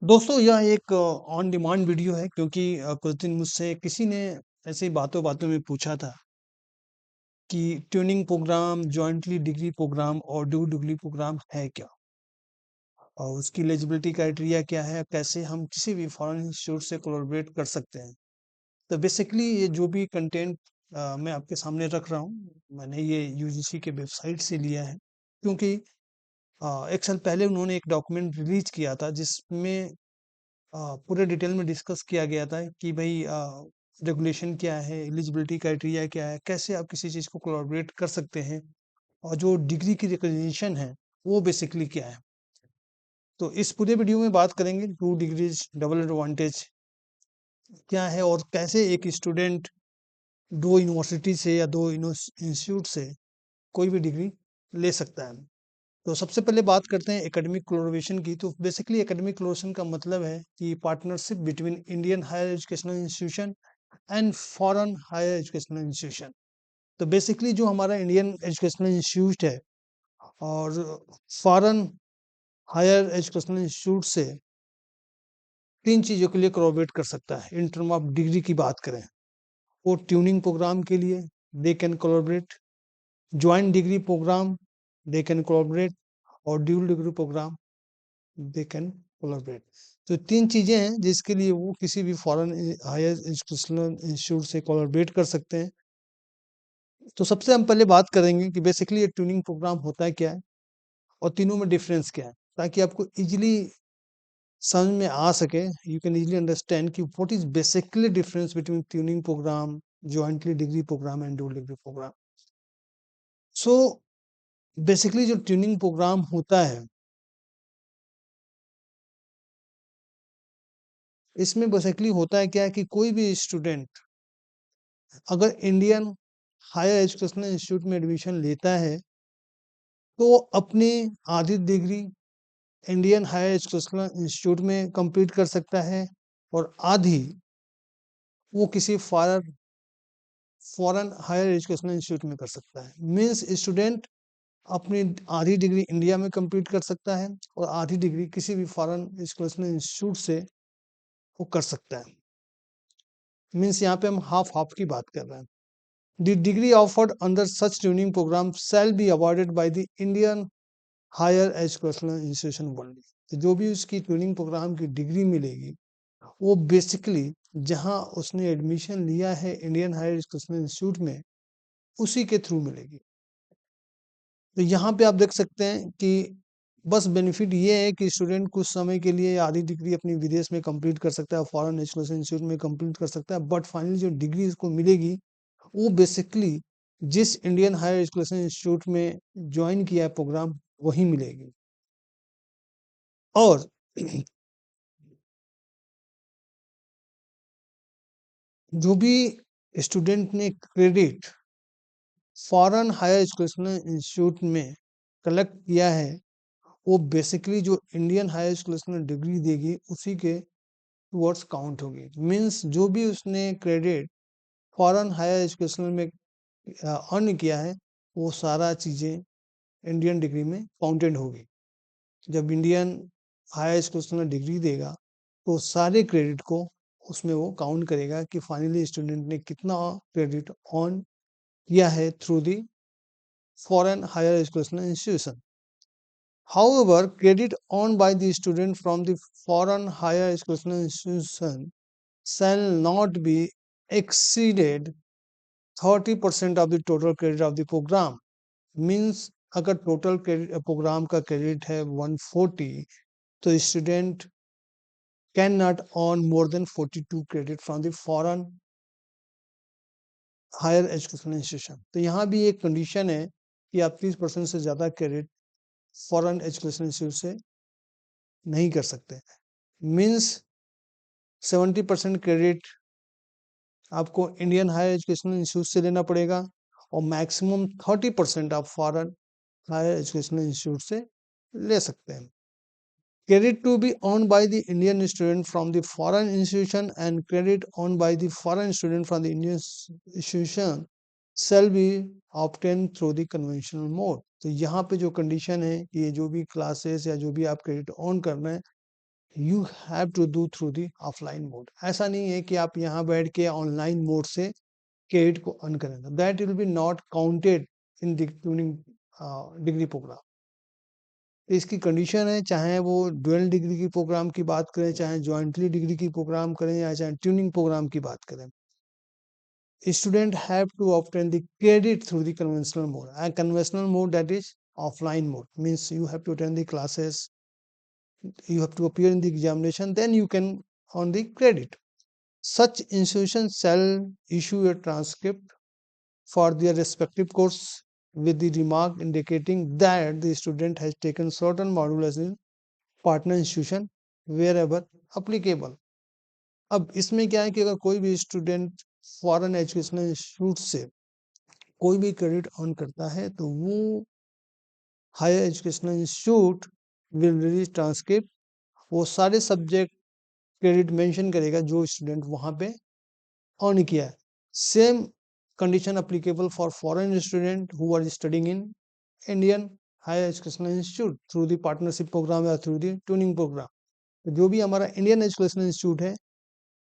दोस्तों यह एक ऑन डिमांड वीडियो है क्योंकि कुछ दिन मुझसे किसी ने ऐसे ही बातों-बातों में पूछा था कि twinning programme, jointly degree programme और ड्यू डिग्री प्रोग्राम है क्या? और उसकी एलिजिबिलिटी क्राइटेरिया क्या है? कैसे हम किसी भी फॉरेन इंस्टीट्यूट से कोलैबोरेट कर सकते हैं? तो बेसिकली ये जो भी कंटेंट मैं आपके सामने रख रहा हूँ, मैंने ये यूजीसी के वेबसाइट से लिया है क्योंकि 1 साल पहले उन्होंने एक डॉक्यूमेंट रिलीज़ किया था जिसमें पूरे डिटेल में डिस्कस किया गया था कि भाई रेगुलेशन क्या है, एलिजिबिलिटी क्राइटेरिया क्या है, कैसे आप किसी चीज़ को कोलैबोरेट कर सकते हैं और जो डिग्री की रिकॉग्निशन है, वो बेसिकली क्या है। तो इस पूरे वीडियो में बात करेंगे 2 डिग्रीज़ डबल एडवांटेज क्या है और कैसे एक स्टूडेंट 2 यूनिवर्सिटी से या 2 इंस्टीट्यूट से कोई भी डिग्री ले सकता है। तो सबसे पहले बात करते हैं एकेडमिक कोलैबोरेशन की। तो बेसिकली एकेडमिक कोलैबोरेशन का मतलब है कि partnership between Indian higher educational institution and foreign higher educational institution. तो बेसिकली जो हमारा इंडियन एजुकेशनल इंस्टीट्यूट है और फॉरेन हायर एजुकेशनल इंस्टीट्यूट से 3 चीज़ों के लिए कोलैबोरेट कर सकता है इन टर्म ऑफ डिग्री की बात करें। वो ट्यूनिंग प्रोग्राम के लिए they can collaborate, joint degree programme they can collaborate और dual degree programme they can collaborate. तो 3 चीज़ें हैं जिसके लिए वो किसी भी फॉरेन हायर एजुकेशनल इंस्टीट्यूट से कोलैबोरेट कर सकते हैं। तो सबसे हम पहले बात करेंगे कि बेसिकली ये ट्यूनिंग प्रोग्राम होता है क्या है और तीनों में डिफरेंस क्या है, ताकि आपको ईज़िली समझ में आ सके, यू कैन ईज़िली अंडरस्टैंड कि what is basically difference between twinning programme, jointly degree programme and dual degree programme. So basically जो ट्यूनिंग प्रोग्राम होता है, इसमें बेसिकली होता है क्या है कि कोई भी स्टूडेंट अगर इंडियन हायर एजुकेशनल इंस्टीट्यूट में एडमिशन लेता है, तो वो अपनी आधी degree Indian higher educational institute में कंप्लीट कर सकता है और आधी वो किसी फॉरेन हायर एजुकेशनल इंस्टीट्यूट में कर सकता है। मीन्स स्टूडेंट अपनी आधी डिग्री इंडिया में कंप्लीट कर सकता है और आधी डिग्री किसी भी फॉरेन एजुकेशनल इंस्टीट्यूट से वो कर सकता है। मीन्स यहाँ पे हम हाफ हाफ की बात कर रहे हैं। The degree offered under such tuning program shall be awarded by the Indian Higher Educational Institution only। तो जो भी उसकी ट्यूनिंग प्रोग्राम की डिग्री मिलेगी, वो बेसिकली जहां उसने एडमिशन लिया है इंडियन हायर एजुकेशनल इंस्टीट्यूट में, उसी के थ्रू मिलेगी। तो यहाँ पे आप देख सकते हैं कि बस बेनिफिट ये है कि स्टूडेंट कुछ समय के लिए आधी डिग्री अपनी विदेश में कंप्लीट कर सकता है, फॉरेन एजुकेशन इंस्टीट्यूट में कंप्लीट कर सकता है, बट फाइनली जो डिग्री इसको मिलेगी वो बेसिकली जिस इंडियन हायर एजुकेशन इंस्टीट्यूट में ज्वाइन किया है प्रोग्राम, वही मिलेगी। और जो भी स्टूडेंट ने credit foreign higher educational institute में कलेक्ट किया है, वो बेसिकली जो इंडियन हायर एजुकेशनल डिग्री देगी उसी के टुवर्ड्स काउंट होगी। मीन्स जो भी उसने क्रेडिट फॉरेन हायर एजुकेशनल में अर्न किया है, वो सारा चीज़ें इंडियन डिग्री में काउंटेड होगी। जब इंडियन हायर एजुकेशनल डिग्री देगा, तो सारे क्रेडिट को उसमें वो काउंट करेगा कि फाइनली स्टूडेंट ने कितना क्रेडिट अर्न किया है through the foreign higher educational institution. However, credit earned by the student from the foreign higher educational institution shall not be exceeded 30% of the total credit of the program। Means अगर total credit programme का credit है 140, तो student can not earn more than 42 credit from the foreign higher educational institution। तो यहाँ भी एक condition है कि आप 30% से ज़्यादा क्रेडिट फॉरेन एजुकेशन इंस्टीट्यूट से नहीं कर सकते। मीन्स 70% क्रेडिट आपको इंडियन हायर एजुकेशनल इंस्टीट्यूट से लेना पड़ेगा और मैक्सिमम 30% आप फॉरेन हायर एजुकेशनल इंस्टीट्यूट से ले सकते हैं। Credit to be earned by the Indian student from the foreign institution and credit earned by the foreign student from the Indian institution shall be obtained through the conventional mode। तो यहाँ पे जो condition है कि ये जो भी classes या जो भी आप क्रेडिट ऑन कर रहे हैं, you have to do through the offline mode. ऐसा नहीं है कि आप यहाँ बैठ के ऑनलाइन मोड से क्रेडिट को अर्न करें, that will be not counted in the twinning degree programme. तो इसकी कंडीशन है, चाहे वो डुअल डिग्री की प्रोग्राम की बात करें, चाहे जॉइंटली डिग्री की प्रोग्राम करें, या चाहे ट्यूनिंग प्रोग्राम की बात करें, student have to obtain the credit through the conventional mode. And conventional mode, that is offline mode, means you have to attend the classes, you have to appear in the examination, then you can earn the credit. Such institutions shall issue a transcript for their respective course with the remark indicating that the student has taken certain modules in partner institution wherever applicable. अब इसमें क्या है कि अगर कोई भी student foreign educational institute से कोई भी क्रेडिट अर्न करता है, तो वो higher educational institute will release transcript, वो सारे सब्जेक्ट क्रेडिट मेंशन करेगा जो स्टूडेंट वहां पे अर्न किया है। Same condition applicable for foreign student who are studying in Indian higher educational institute through the partnership programme या थ्रू दी ट्यूनिंग प्रोग्राम। तो जो भी हमारा इंडियन एजुकेशनल इंस्टीट्यूट है,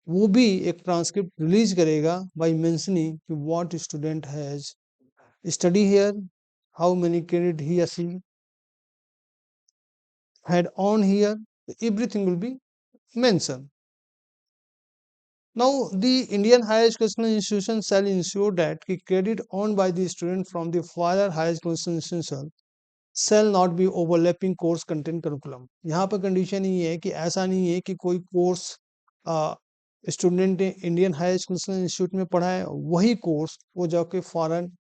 वो भी एक ट्रांसक्रिप्ट रिलीज करेगा बाय मेंशनिंग कि what student has study here, how many credit he or she had on here, everything will be mentioned. Now, the Indian higher educational institution shall ensure that the credit earned by the student from the foreign higher educational institution shall not be overlapping course content curriculum. यहाँ पर condition ये है कि ऐसा नहीं है कि कोई कोर्स स्टूडेंट ने इंडियन हायर एजुकेशनल इंस्टीट्यूट में पढ़ा है, वही कोर्स वो जाके फॉरेन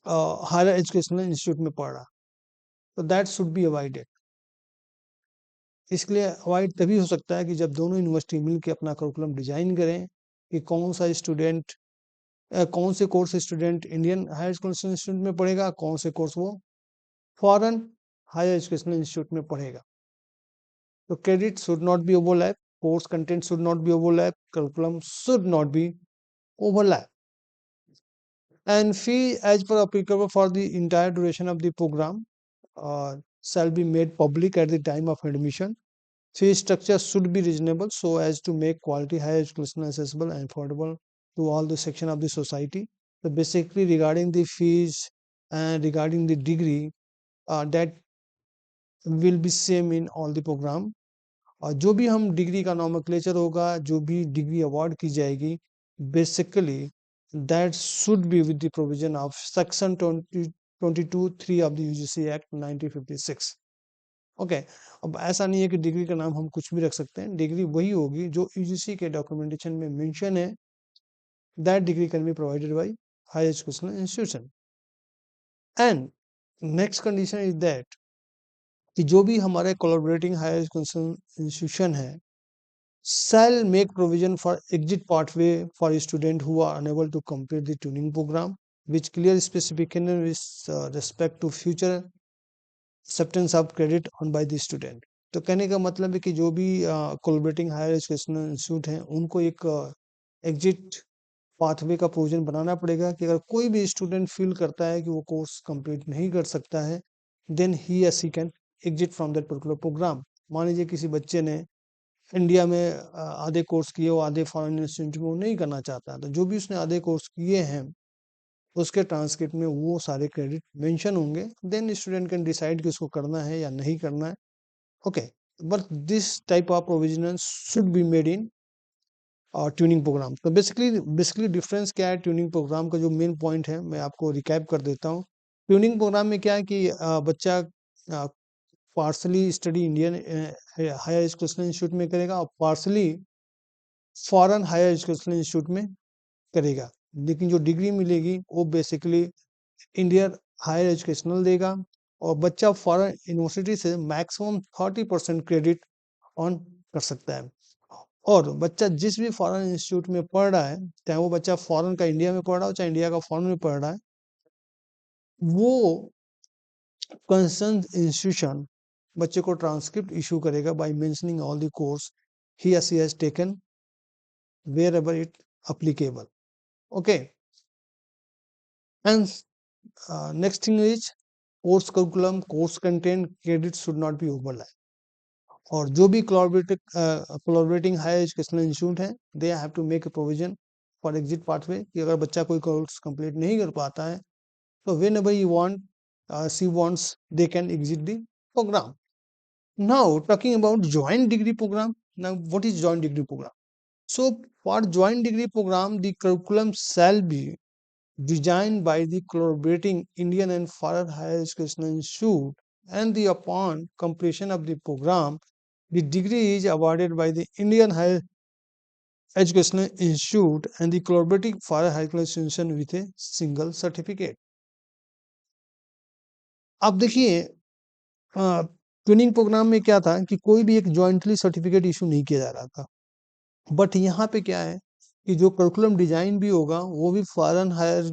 हायर एजुकेशनल इंस्टीट्यूट में पढ़ रहा, तो दैट शुड बी अवॉइडेड। इसके लिए अवॉइड तभी हो सकता है कि जब दोनों यूनिवर्सिटी मिलकर अपना करिकुलम डिजाइन करें कि कौन सा स्टूडेंट कौन से course student Indian higher education institute में पढ़ेगा, कौन से कोर्स वो फॉरेन हायर एजुकेशनल इंस्टीट्यूट में पढ़ेगा। तो credit should not be overlap, course content should not be overlap, curriculum should not be overlap, and fee as per applicable for the entire duration of the program shall be made public at the time of admission. Fee structure should be reasonable so as to make quality higher education accessible and affordable to all the section of the society. So basically regarding the fees and regarding the degree, that will be same in all the program. और जो भी हम degree का नॉमेक्लेचर होगा, जो भी degree award की जाएगी, basically that should be with the provision of section 22(3) of the UGC act 1956। Okay, अब ऐसा नहीं है कि डिग्री का नाम हम कुछ भी रख सकते हैं, डिग्री वही होगी जो यूजीसी के डॉक्यूमेंटेशन में मेंशन है, that degree can be provided by higher educational institution. And next condition is that कि जो भी हमारे कोलैबोरेटिंग हायर एजुकेशन इंस्टीट्यूशन है shall make provision for exit pathway for students who are unable to complete the tuning program, which clear specification with respect to future acceptance of credit on by the student। तो कहने का मतलब है कि जो भी collaborating higher educational institute हैं, उनको एक एग्जिट पाथवे का प्रोविजन बनाना पड़ेगा कि अगर कोई भी स्टूडेंट फील करता है कि वो कोर्स कंप्लीट नहीं कर सकता है, देन ही या she can exit from that particular programme. मान लीजिए किसी बच्चे ने इंडिया में आधे कोर्स किए, वो आधे फॉरेन इंस्टीट्यूट में वो नहीं करना चाहता, तो जो भी उसने आधे कोर्स किए हैं उसके ट्रांसक्रिप्ट में वो सारे क्रेडिट मेंशन होंगे, देन स्टूडेंट कैन डिसाइड कि उसको करना है या नहीं करना है। Okay, but this type of provision should be made in twinning programme. तो बेसिकली डिफरेंस क्या है ट्यूनिंग प्रोग्राम का, जो मेन पॉइंट है मैं आपको रिकैप कर देता हूँ। ट्यूनिंग प्रोग्राम में क्या है कि बच्चा partially study Indian higher educational institute में करेगा और partially foreign higher educational institute में करेगा, लेकिन जो डिग्री मिलेगी वो बेसिकली इंडियन हायर एजुकेशनल देगा, और बच्चा फॉरेन यूनिवर्सिटी से मैक्सिमम 30% क्रेडिट ऑन कर सकता है। और बच्चा जिस भी फॉरेन इंस्टीट्यूट में पढ़ रहा है, चाहे वो बच्चा फॉरेन का इंडिया में पढ़ रहा हो, चाहे इंडिया का फॉरेन में पढ़ रहा है, वो कंसर्न इंस्टीट्यूशन बच्चे को ट्रांसक्रिप्ट इशू करेगा by mentioning all the course he or she has taken wherever it applicable. Okay, and next thing is course curriculum, course content, credit should not be overlap. और जो भी collaborating higher educational institute है, they have to make a provision for exit pathway कि अगर बच्चा कोई course complete नहीं कर पाता है तो whenever you want she wants they can exit the programme. Now talking about joint degree program. Now what is joint degree program? So for joint degree program, the curriculum shall be designed by the collaborating Indian and foreign higher educational institute, and the upon completion of the program, the degree is awarded by the Indian higher educational institute and the collaborating foreign higher educational institution with a single certificate. अब देखिए training programme में क्या था कि कोई भी एक jointly certificate issue नहीं किया जा रहा था, बट यहाँ पे क्या है कि जो करिकुलम डिजाइन भी होगा वो भी foreign higher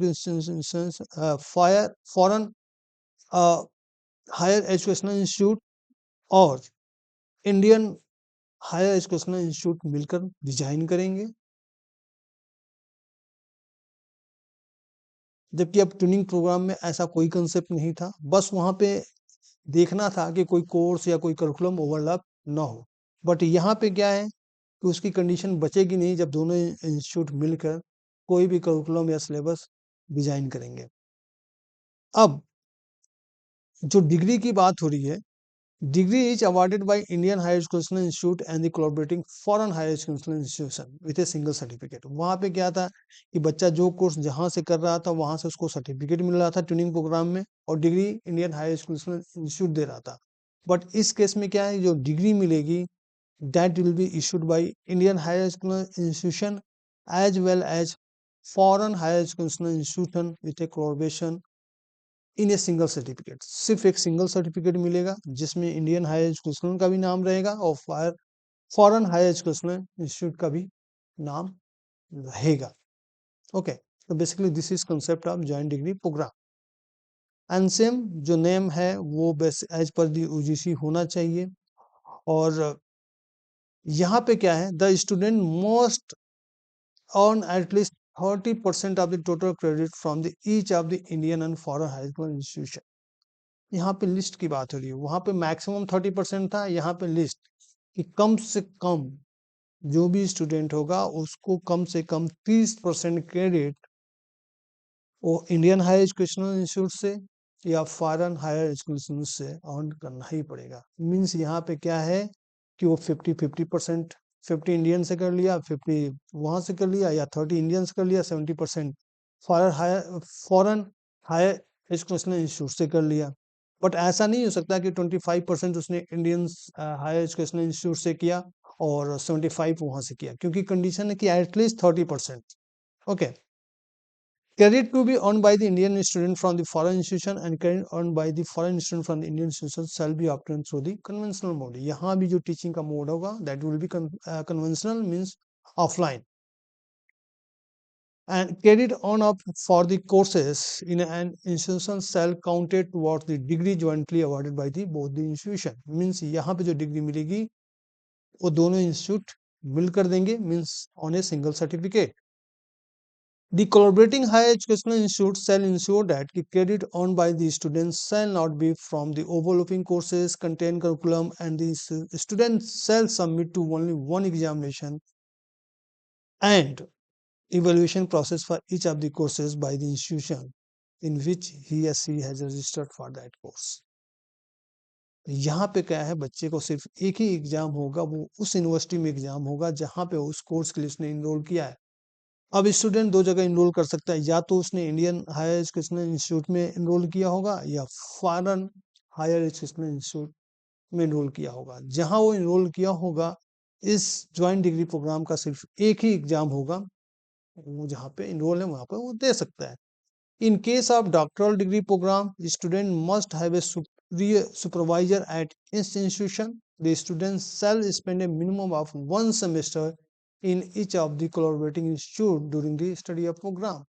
foreign higher educational institute और इंडियन हायर एजुकेशनल इंस्टीट्यूट मिलकर डिजाइन करेंगे. जबकि अब ट्रेनिंग प्रोग्राम में ऐसा कोई कंसेप्ट नहीं था, बस वहां पे देखना था कि कोई कोर्स या कोई करिकुलम ओवरलैप ना हो. बट यहाँ पे क्या है कि उसकी कंडीशन बचेगी नहीं जब दोनों इंस्टीट्यूट मिलकर कोई भी करिकुलम या सिलेबस डिजाइन करेंगे. अब जो डिग्री की बात हो रही है, degree is awarded by Indian higher educational institute and the collaborating foreign higher educational institution with a single certificate. वहां पे क्या था कि बच्चा जो कोर्स जहां से कर रहा था वहां से उसको सर्टिफिकेट मिल रहा था ट्रेनिंग प्रोग्राम में, और degree Indian higher educational institute दे रहा था. बट इस केस में क्या है, जो डिग्री मिलेगी that will be issued by Indian higher educational institution as well as foreign higher educational institution with a collaboration in a single certificate. सिर्फ एक सिंगल सर्टिफिकेट मिलेगा जिसमें इंडियन हायर एजुकेशन का भी नाम रहेगा और फॉरेन हायर एजुकेशनल इंस्टीट्यूट का भी नाम रहेगा. ओके, तो basically this is concept of joint degree programme. And same जो नेम है वो बेस एज पर दी यूजीसी होना चाहिए. और यहाँ पे क्या है, the student most earn at least 30% of the total credit from the each of the Indian and foreign high school institution. यहाँ पे लिस्ट की बात हो रही है, वहां पे मैक्सिमम 30% था, यहाँ पे लिस्ट कि कम से कम जो भी स्टूडेंट होगा उसको कम से कम 30% क्रेडिट वो इंडियन हायर एजुकेशनल इंस्टीट्यूट से या फॉरेन हायर एजुकेशन से अर्न करना ही पड़ेगा. मीन्स यहाँ पे क्या है कि वो 50-50%, 50 इंडियन से कर लिया, 50 वहां से कर लिया, या 30 इंडियन से कर लिया, 70% फॉरेन हायर एजुकेशनल इंस्टीट्यूट से कर लिया. बट ऐसा नहीं हो सकता कि 25% उसने इंडियन हायर एजुकेशनल इंस्टीट्यूट से किया और 75 वहां से किया, क्योंकि कंडीशन है कि at least 30%. Okay. Credit to be earned by the Indian student from the foreign institution and credit earned by the foreign student from the Indian institution shall be obtained through the conventional mode. यहाँ भी जो teaching का mode होगा that will be conventional, means offline. And credit on up for the courses in an institution shall counted towards the degree jointly awarded by the both the institution. Means यहाँ पे जो degree मिलेगी वो दोनों institute मिलकर देंगे, means on a single certificate. The collaborating higher educational institute shall ensure that the credit earned by the students shall not be from the overlapping courses contain curriculum, and the students shall submit to only one examination and evaluation process for each of the courses by the institution in which he or she has registered for that course. यहाँ पे क्या है, बच्चे को सिर्फ एक ही exam होगा, वो उस यूनिवर्सिटी में एग्जाम होगा जहाँ पे उस कोर्स के लिए उसने इनरोल किया है. अब स्टूडेंट दो जगह इनरोल कर सकता है, या तो उसने इंडियन हायर एजुकेशनल इंस्टीट्यूट में इनरोल किया होगा या फॉरेन हायर एजुकेशनल इंस्टीट्यूट में इनरोल किया होगा. जहां वो इनरोल किया होगा इस ज्वाइंट डिग्री प्रोग्राम का सिर्फ एक ही एग्जाम होगा, वो जहाँ पे इनरोल है वहां पर वो दे सकता है. In case of doctoral degree programme, student must have a supervisor at institution. The students shall spend a minimum of 1 semester in each of the collaborating institute during the study of program.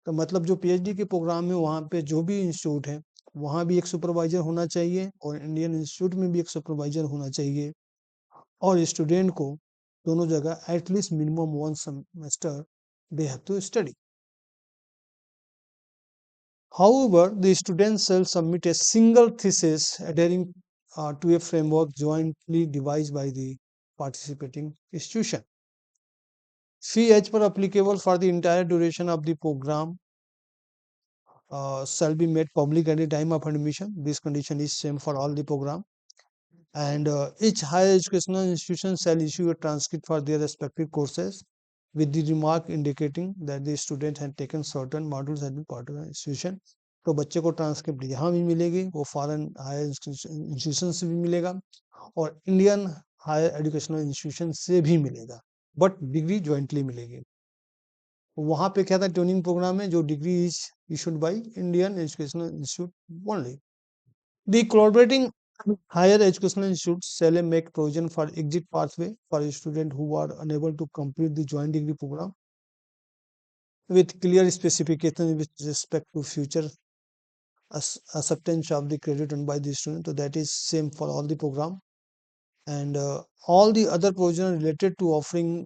तो मतलब जो PhD के programme में वहाँ पे जो भी institute है वहाँ भी एक सुपरवाइजर होना चाहिए और इंडियन इंस्टीट्यूट में भी एक सुपरवाइजर होना चाहिए, और स्टूडेंट को दोनों जगह at least minimum 1 semester they have to study. However, the students shall submit a single thesis adhering to a framework jointly devised by the participating institution. Fee as per applicable for the entire duration of the program shall be made public at the time of admission. This condition is same for all the program. And each higher educational institution shall issue a transcript for their respective courses with the remark indicating that the student had taken certain modules at the part of the institution. तो बच्चे को transcript यहाँ भी मिलेगी, वो foreign higher institution से भी मिलेगा और इंडियन हायर एजुकेशनल इंस्टीट्यूशन से भी मिलेगा, बट डिग्री ज्वाइंटली मिलेगी. वहां पे क्या था, ट्रेनिंग प्रोग्राम में जो degree is issued by Indian Educational Institute only. The collaborating higher educational institutes shall make provision for exit pathway for students who are unable to complete the joint degree program with clear specifications with respect to future acceptance of the credit earned by the student. So that is same for all the program. And all the other provisions related to offering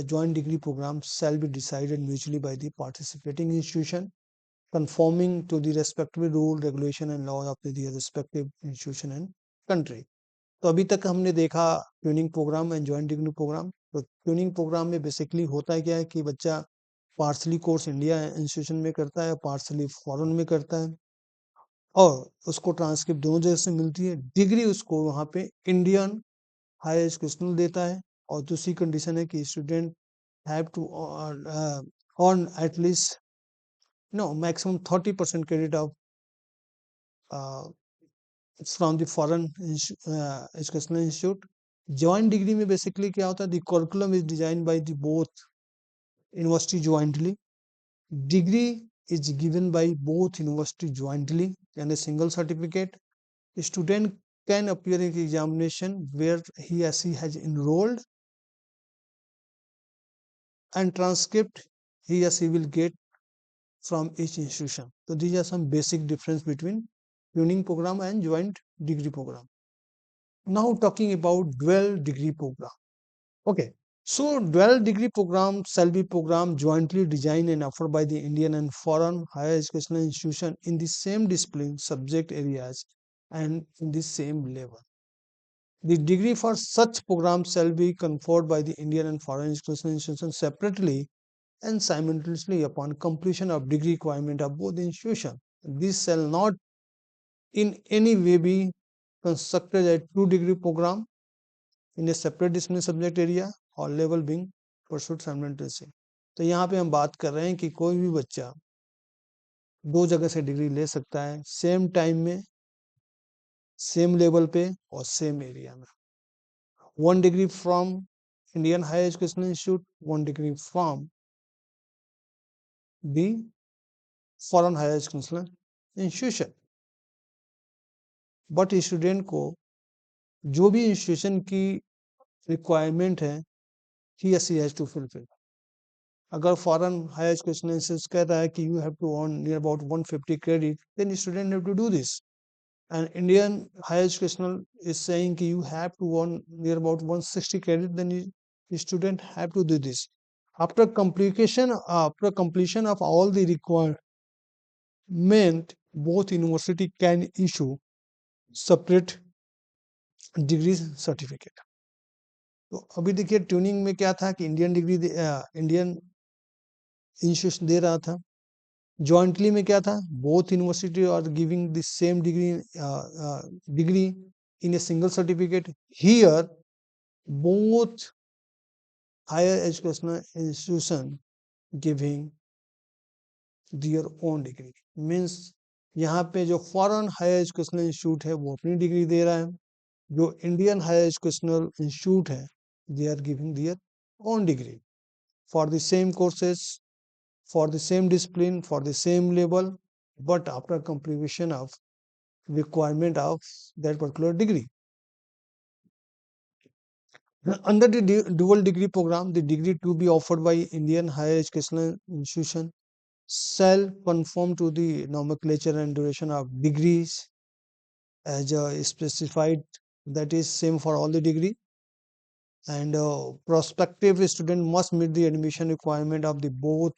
joint degree programs shall be decided mutually by the participating institution, conforming to the respective rule, regulation and law of the respective institution and country. तो अभी तक हमने देखा twinning programme and joint degree programme. तो twinning programme में basically होता क्या है कि बच्चा पार्सली कोर्स इंडिया इंस्टीट्यूशन में करता है, पार्सली फॉरेन में करता है और उसको ट्रांसक्रिप्ट दोनों जगह से मिलती है. डिग्री उसको वहाँ पे इंडियन हायर एजुकेशनल देता है और दूसरी कंडीशन है कि student have to earn at least maximum 30% credit of from the foreign educational institute. Joint degree में basically क्या होता है, the curriculum is designed by the both university jointly. Degree is given by both university jointly and a single certificate. The student can appear in the examination where he or she has enrolled, and transcript he or she will get from each institution. So these are some basic difference between tuning program and joint degree program. Now talking about dual degree program. Okay, so dual degree program shall be program jointly designed and offered by the Indian and foreign higher educational institution in the same discipline, subject areas and in the same level. The degree for such program shall be conferred by the Indian and foreign educational institutions separately and simultaneously upon completion of degree requirement of both institutions. This shall not in any way be constructed a 2-degree program in a separate discipline subject area or level being pursued simultaneously. तो यहाँ पे हम बात कर रहे हैं कि कोई भी बच्चा दो जगह से डिग्री ले सकता है सेम टाइम में, सेम लेवल पे और सेम एरिया में. 1 degree from Indian Higher Educational Institute, 1 degree from the foreign higher educational institution. But student को जो भी इंस्टीट्यूशन की रिक्वायरमेंट है he she has to fulfil. अगर फॉरेन हायर एजुकेशन इंस्टीट्यूट कहता है कि you have to earn near about 150 credit, then student have to do this. And Indian higher educational is saying कि you have to earn near about 160 credit, then student have to do this. After completion of all the requirement, both university can issue separate degree certificate. तो अभी देखिए tuning में क्या था कि Indian degree Indian institution दे रहा था. जॉइंटली में क्या था, both university are giving the same degree in a single certificate. Here both higher educational institution giving their own degree. Means यहाँ पे जो फॉरेन हायर एजुकेशनल इंस्टीट्यूट है वो अपनी डिग्री दे रहा है, जो इंडियन हायर एजुकेशनल इंस्टीट्यूट है they are giving their own degree for the same courses, for the same discipline, for the same level, but after completion of requirement of that particular degree. Under the dual degree program, the degree to be offered by Indian higher educational institution shall conform to the nomenclature and duration of degrees as specified, that is same for all the degree. And prospective student must meet the admission requirement of the both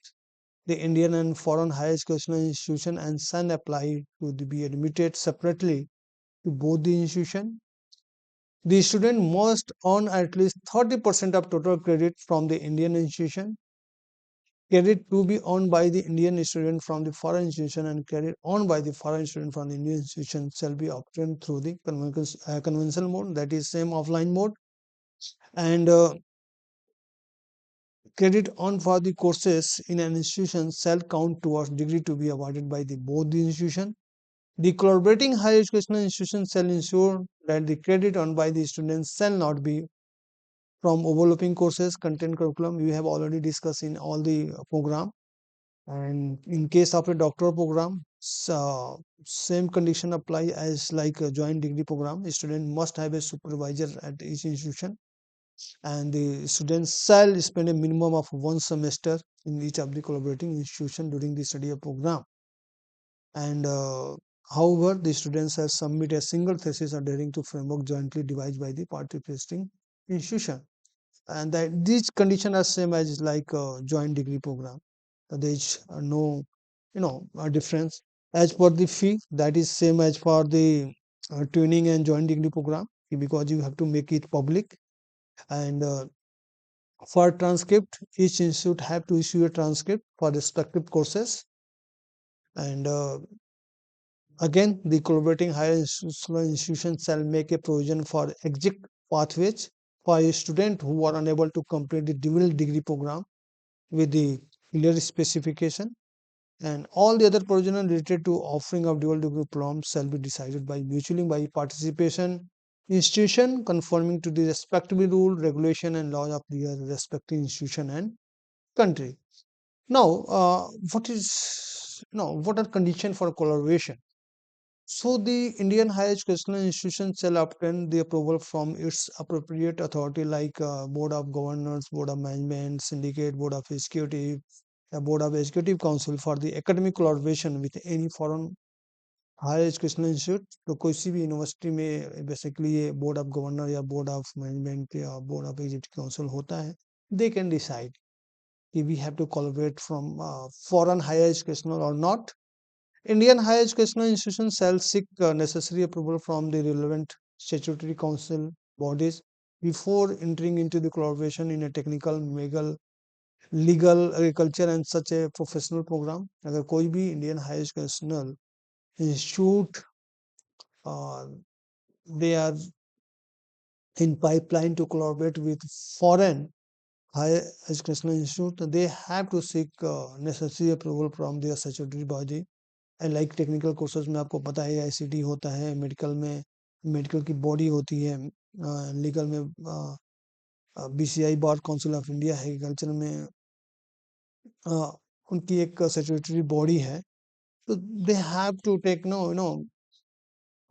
the Indian and foreign higher educational institution and shall apply to be admitted separately to both the institution The student must earn at least 30% of total credit from the Indian institution. Credit to be earned by the Indian student from the foreign institution and credit earned by the foreign student from the Indian institution shall be obtained through the conventional mode, that is same offline mode. And credit earned for the courses in an institution shall count towards degree to be awarded by the both the institution. The collaborating higher educational institution shall ensure that the credit earned by the students shall not be from overlapping courses, content curriculum. We have already discussed in all the program. And in case of a doctoral program, same condition apply as like a joint degree program. A student must have a supervisor at each institution, and the students shall spend a minimum of 1 semester in each of the collaborating institution during the study of program. And however, the students shall submit a single thesis adhering to framework jointly devised by the participating institution. And that these conditions are same as like a joint degree program. There is no, difference. As for the fee, that is same as for the tuning and joint degree program, because you have to make it public. And for transcript, each institute have to issue a transcript for respective courses. And again, the collaborating higher institutions shall make a provision for exit pathways for a student who are unable to complete the dual degree program with the clear specification. And all the other provision related to offering of dual degree programs shall be decided by mutually by participation institution conforming to the respective rule, regulation and laws of the respective institution and country. Now, what are conditions for collaboration? So the Indian higher educational institution shall obtain the approval from its appropriate authority like Board of Governors, Board of Management, Syndicate, Board of Executive, Board of Executive Council for the academic collaboration with any foreign higher educational institute. तो किसी भी university में basically ये board of governor या board of management या board of executive council होता है. They can decide कि we have to collaborate from foreign higher educational और not. Indian higher educational institutions shall seek necessary approval from the relevant statutory council bodies before entering into the collaboration in a technical, legal, agriculture and such a professional program. अगर कोई भी Indian higher educational institute they are in pipeline to collaborate with foreign higher educational institute, they have to seek necessary approval from their statutory body. Like technical courses में आपको पता है ICT होता है, medical में मेडिकल की body होती है, लीगल में BCI bar council of India है, एग्रीकल्चर में उनकी एक स्टैट्यूटरी बॉडी है. तो they have to take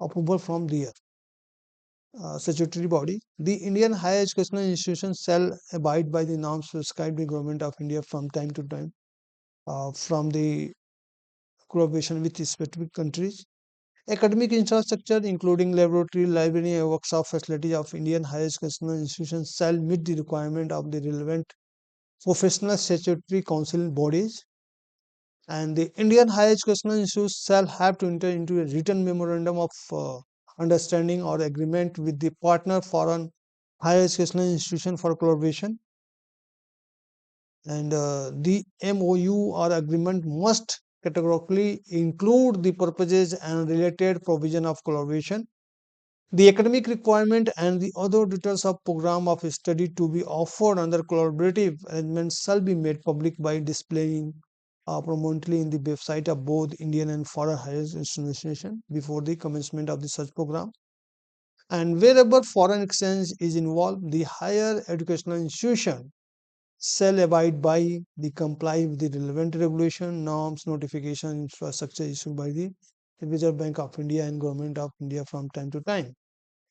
approval from their statutory body. The Indian higher educational institutions shall abide by the norms prescribed by the Government of India from time to time from the collaboration with specific countries. Academic infrastructure, including laboratory, library, and workshop facilities of Indian higher educational institutions, shall meet the requirement of the relevant professional statutory council bodies. And the Indian higher educational institutes shall have to enter into a written memorandum of understanding or agreement with the partner foreign higher educational institution for collaboration. And the MOU or agreement must categorically include the purposes and related provision of collaboration, the academic requirement and the other details of program of study to be offered under collaborative arrangements shall be made public by displaying prominently in the website of both Indian and foreign higher institution before the commencement of the such program. And wherever foreign exchange is involved, the higher educational institution shall abide by the comply with the relevant regulation, norms, notification, infrastructure issued by the Reserve Bank of India and Government of India from time to time.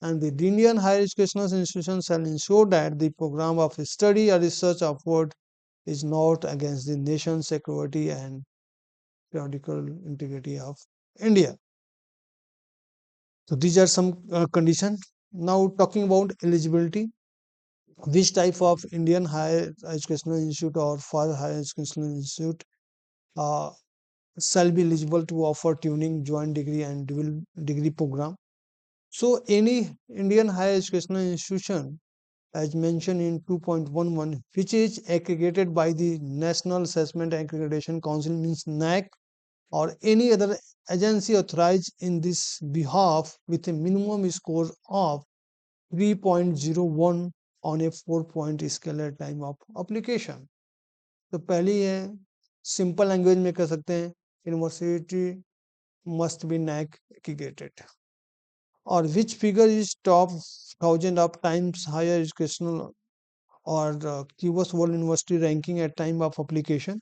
And the Indian higher educational institution shall ensure that the program of study or research offered is not against the nation's security and theoretical integrity of India. So these are some conditions. Now talking about eligibility, which type of Indian higher educational institute or foreign higher educational institute uh, shall be eligible to offer tuning, joint degree and dual degree program. So any Indian higher educational institution, as mentioned in 2.11, which is accredited by the National Assessment and Accreditation Council, means NAC, or any other agency authorized in this behalf with a minimum score of 3.01 on a 4-point scale at time of application. तो पहली है simple language में कह सकते हैं university must be NAAC accredited, और which figure is top 1000 of times higher educational or QS World University ranking at time of application,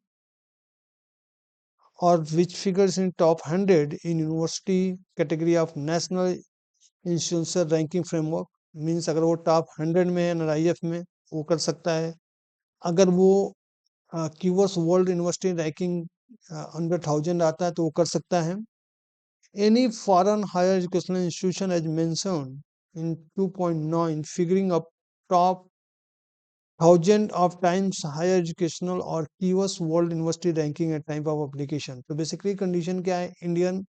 or which figures in top 100 in university category of national institutional ranking framework, means अगर वो top 100 में है NRIF में वो कर सकता है, अगर वो QS world university ranking under 1000 आता है तो वो कर सकता है. Any foreign higher educational institution as mentioned in 2.9 figuring up top 1000 of times higher educational or QS world university ranking at time of application. तो बेसिकली कंडीशन क्या है, इंडियन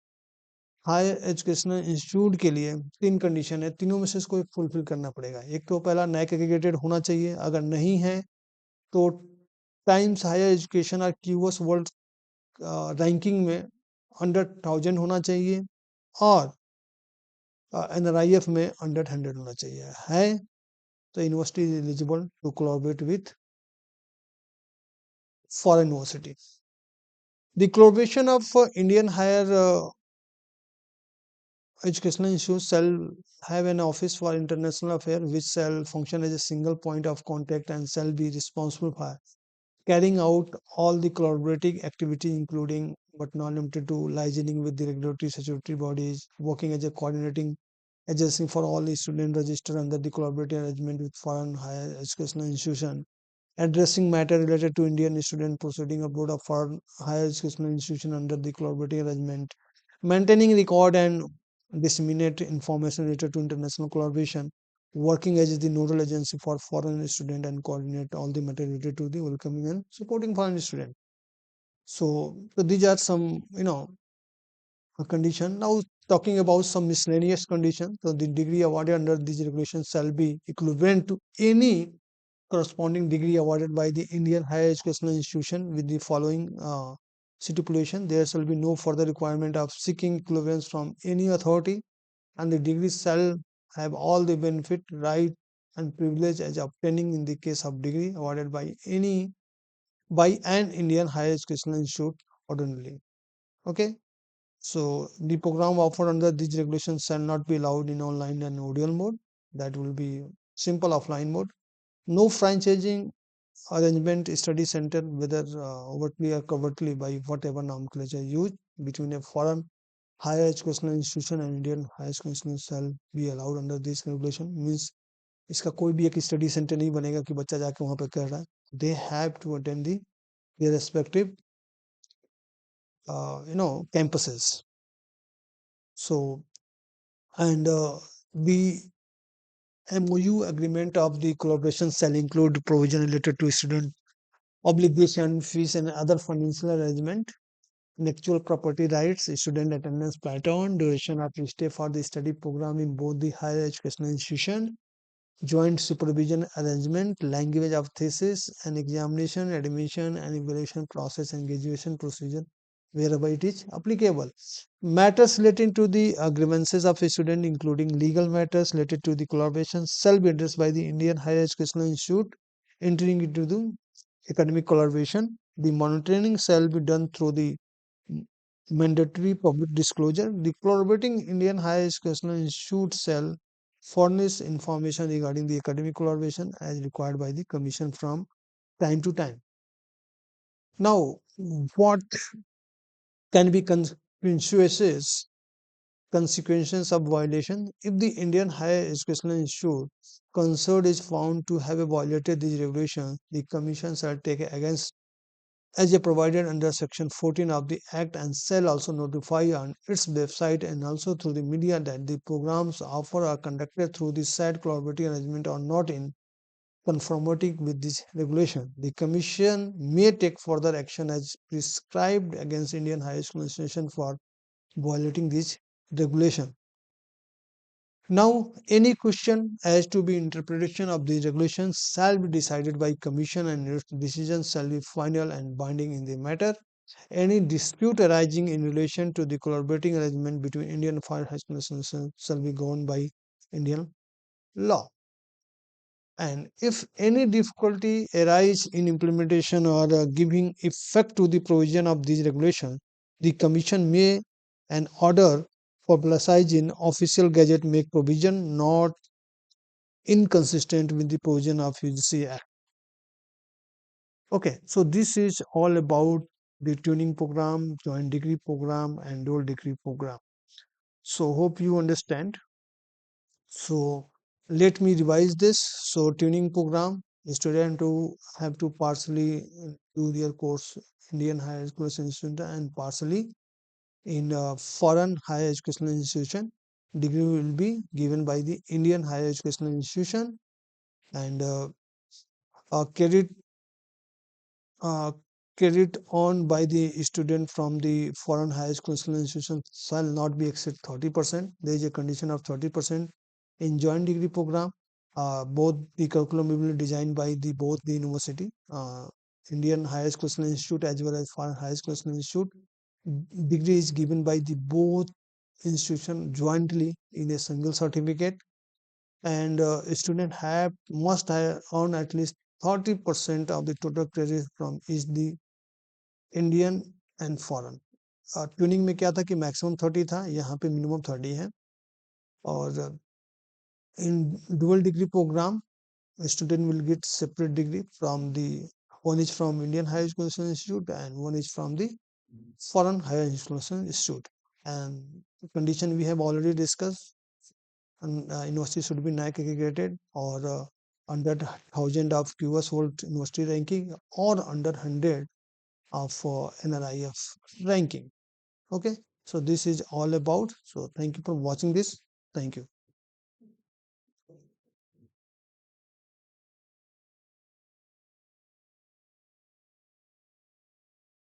हायर एजुकेशनल इंस्टीट्यूट के लिए तीन कंडीशन है, तीनों में से इसको एक फुलफिल करना पड़ेगा. एक तो पहला नैक एग्रीगेटेड होना चाहिए, अगर नहीं है तो टाइम्स हायर एजुकेशन और क्यूएस वर्ल्ड रैंकिंग में अंडर 1000 होना चाहिए, और एनआरआईएफ में अंडर 100 होना चाहिए. है तो university is eligible to collaborate with foreign university. The collaboration of Indian higher educational institutes shall have an office for international affairs which shall function as a single point of contact and shall be responsible for carrying out all the collaborating activities including but not limited to liaising with the regulatory statutory bodies, working as a coordinating agency for all the student registered under the collaborative arrangement with foreign higher educational institution, addressing matter related to Indian student proceeding abroad of foreign higher educational institution under the collaborative arrangement, maintaining record and disseminate information related to international collaboration, working as the nodal agency for foreign student and coordinate all the matter related to the welcoming and supporting foreign student. So these are some, a condition. Now talking about some miscellaneous conditions. So the degree awarded under these regulations shall be equivalent to any corresponding degree awarded by the Indian higher educational institution with the following stipulation. There shall be no further requirement of seeking equivalence from any authority, and the degree shall have all the benefit, right, and privilege as obtaining in the case of degree awarded by an Indian higher educational institute ordinarily. Okay. So the program offered under these regulations shall not be allowed in online and audio mode. That will be simple offline mode. No franchising arrangement study center, whether overtly or covertly by whatever nomenclature used, between a foreign higher educational institution and Indian higher educational shall be allowed under this regulation. Means इसका कोई भी एक study centre नहीं बनेगा कि बच्चा जाके वहां पे कर रहा है. They have to attend their respective campuses. So, and the MOU agreement of the collaboration shall include provision related to student obligation, fees, and other financial arrangement, intellectual property rights, student attendance pattern, duration of stay for the study program in both the higher educational institution, joint supervision arrangement, language of thesis and examination, admission and evaluation process and graduation procedure wherever it is applicable. Matters relating to the grievances of a student, including legal matters related to the collaboration, shall be addressed by the Indian Higher Educational Institute entering into the academic collaboration. The monitoring shall be done through the mandatory public disclosure. The collaborating Indian Higher Educational Institute shall furnish information regarding the academic collaboration as required by the Commission from time to time. Now, what can be consequences of violation? If the Indian Higher Educational Institute concerned is found to have violated these regulations, the Commission shall take against as a provided under section 14 of the act, and shall also notify on its website and also through the media that the programs offered are conducted through the said collaborative arrangement or not in conformity with this regulation. The Commission may take further action as prescribed against Indian higher school institution for violating this regulation. Now, any question as to be interpretation of these regulations shall be decided by commission, and its decisions shall be final and binding in the matter. Any dispute arising in relation to the collaborating arrangement between Indian and Foreign High School Association shall be governed by Indian law. And if any difficulty arise in implementation or giving effect to the provision of these regulations, the Commission may, an order publicized in official gazette, make provision not inconsistent with the provision of UGC Act. Okay, so this is all about the tuning program, joint degree program, and dual degree program. So hope you understand. So let me revise this. So tuning program, student who have to partially do their course Indian higher education institution and partially in foreign higher educational institution. Degree will be given by the Indian higher educational institution, and credit uh, credit on by the student from the foreign higher educational institution shall not be exceed 30%. There is a condition of 30% in joint degree program. Both the curriculum will be designed by the both the university, Indian Higher Educational Institute as well as Foreign Higher Educational Institute. Degree is given by the both institution jointly in a single certificate, and student have must have earn at least 30% of the total credit from is the Indian and foreign. Tuning में क्या था कि maximum 30 था, यहाँ पे minimum 30 है। और in dual degree programme student will get separate degree from the one is from Indian Higher Education Institute and one is from the foreign higher education institute. And the condition we have already discussed, and university should be NAAC accredited or under 1000 of QS World University ranking or under 100 of NRIF ranking. Okay, so this is all about. So thank you for watching this. Thank you.